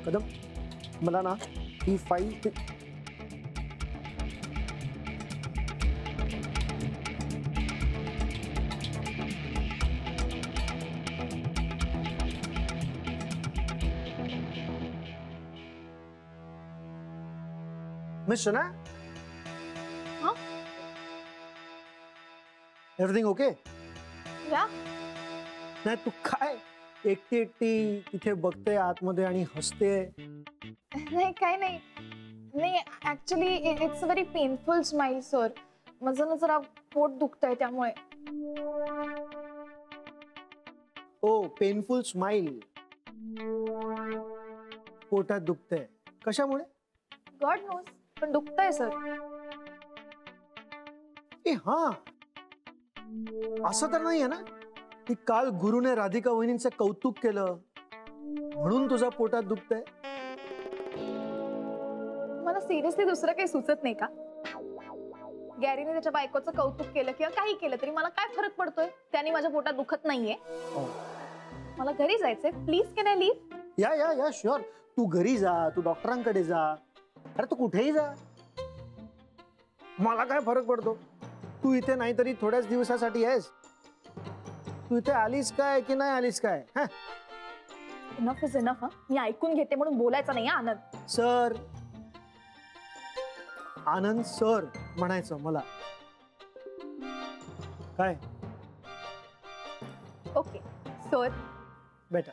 कदम मला ना ही file miss शना everything okay या नाही तू काय एकटी एकटी तिथे बघते आतमध्ये आणि हसते नाही काय नाही नाही actually it's a very painful smile sir माझं ना जरा पोट दुखतंय त्यामुळे ओ पेनफुल स्माइल पोटात दुखते कशामुळे गॉड नोस पण दुखतंय सर ए हा असं तर नाहीये ना की काल गुरुने राधिका वहिनींचं कौतुक केलं म्हणून तुझा पोटात दुखतंय मला सिरियसली दुसरं काही सुचत नाही का गॅरीने त्याच्या बायकोचं कौतुक केलं किंवा काही केलं तरी मला काय फरक पडतोय त्याने माझ्या पोटात दुखत नाहीये मला घरी जायचंय प्लीज कॅन आय लीव या या या शुअर तू घरी जा तू डॉक्टरांकडे जा अरे तू कुठेही जा मला काय फरक पडतो तू इथे नाही तरी थोड्याच दिवसासाठी आहेस तू इथे आलीस काय की नाही आलीस काय इनफ इज इनफ मी ऐकून घेते म्हणून बोलायचं नाही आनंद सर आनंद सर म्हणायचं मला काय okay sir better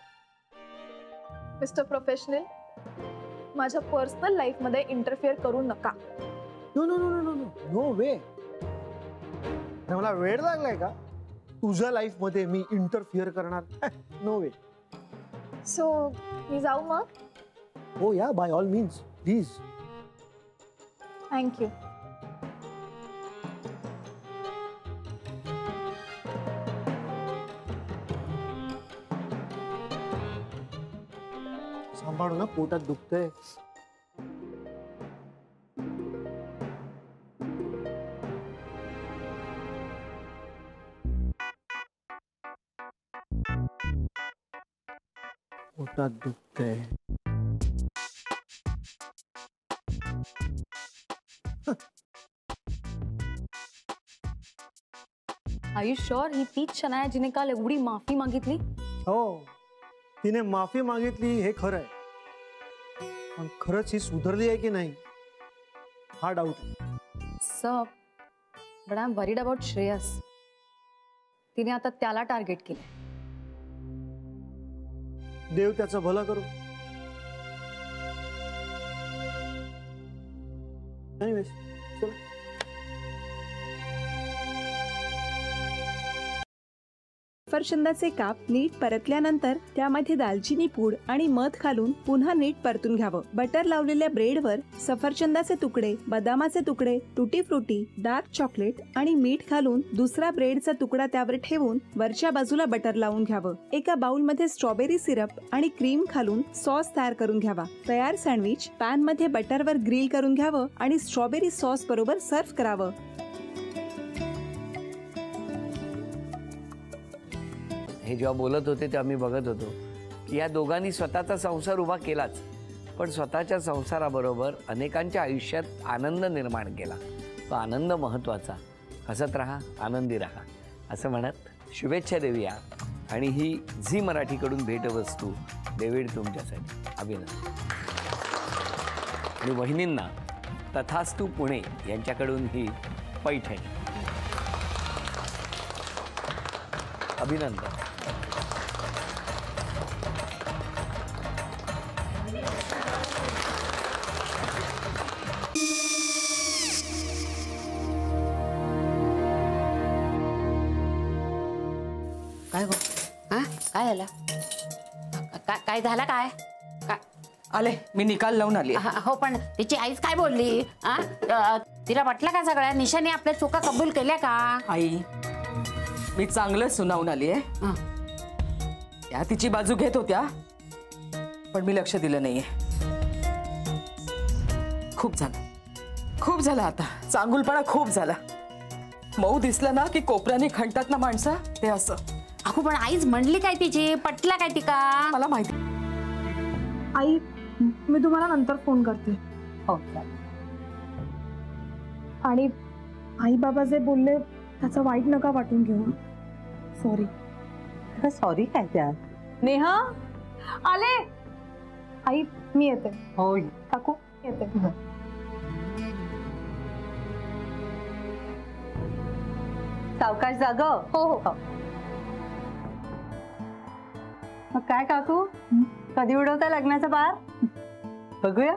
mister professional माझ्या पर्सनल लाईफ मध्ये इंटरफिअर करू नका no no no no no no no way मला वेळ लागलाय का तुझ्या लाईफ मध्ये मी इंटरफिअर करणार नो वे सो मी जाऊ मग हो या by all means please thank you सांभाळू ना पोटात दुखतंय पोटात दुखतंय Are you sure ही तीच शनाया जिने काल एवढी माफी मागितली हो तिने माफी मागितली हे खरं आहे पण खरंच ही सुधारली आहे की नाही हा डाऊट आहे sir but I am worried about Shreyas तिने आता त्याला टार्गेट केलं देव त्याचं भलं करू Anyways, चल सफरचंदाचे काप नीट परतल्यानंतर त्यामध्ये दालचिनी पूड आणि मध घालून पुन्हा नीट परतून घ्यावं बटर लावलेल्या ब्रेडवर सफरचंदाचे तुकडे बदामाचे तुकडे टुटी फ्रुटी डार्क चॉकलेट आणि मीठ घालून दुसरा ब्रेडचा तुकडा त्यावर ठेवून वरच्या बाजूला बटर लावून घ्यावं एका बाउलमध्ये स्ट्रॉबेरी सिरप आणि क्रीम घालून सॉस तयार करून घ्यावा तयार सँडविच पॅन मध्ये बटरवर ग्रिल करून घ्यावं आणि स्ट्रॉबेरी सॉस बरोबर सर्व्ह करावं हे जेव्हा बोलत होते तेव्हा मी बघत होतो की या दोघांनी स्वतःचा संसार उभा केलाच पण स्वतःच्या संसाराबरोबर अनेकांच्या आयुष्यात आनंद निर्माण केला तो आनंद महत्त्वाचा हसत राहा आनंदी राहा असं म्हणत शुभेच्छा देऊया आणि ही झी मराठीकडून भेटवस्तू डेव्हिड तुमच्यासाठी अभिनंदन आणि वहिनींना तथास्तु पुणे यांच्याकडून ही पैठणी अभिनंदन काय गो हा काय झालं काय झालं काय आले मी निकाल लावून आली हो पण तिची आईच काय बोलली तिला वाटलं का सगळ्या निशाने आपल्या चुका कबूल केल्या का आई मी चांगलं सुनावून आली आहे त्या तिची बाजू घेत होत्या पण मी लक्ष दिलं नाहीये खूप झालं आता चांगुलपणा खूप झाला मऊ दिसलं ना की कोपऱ्याने खणतात ना माणसं ते असं अगो पण आईच म्हणली काय तिची पटला काय ती का मला माहिती आई मी तुम्हाला नंतर फोन करते. हो चालेल. आणि आई बाबा जे बोलले त्याचं वाईट नका वाटून घेऊ. सॉरी. सॉरी काय त्या? नेहा आले. आई मी येते. होय. काकू येते. सावकाश जाग. हो हो. मग काय काकू, कधी उडवता लग्नाचा बार? बघूया.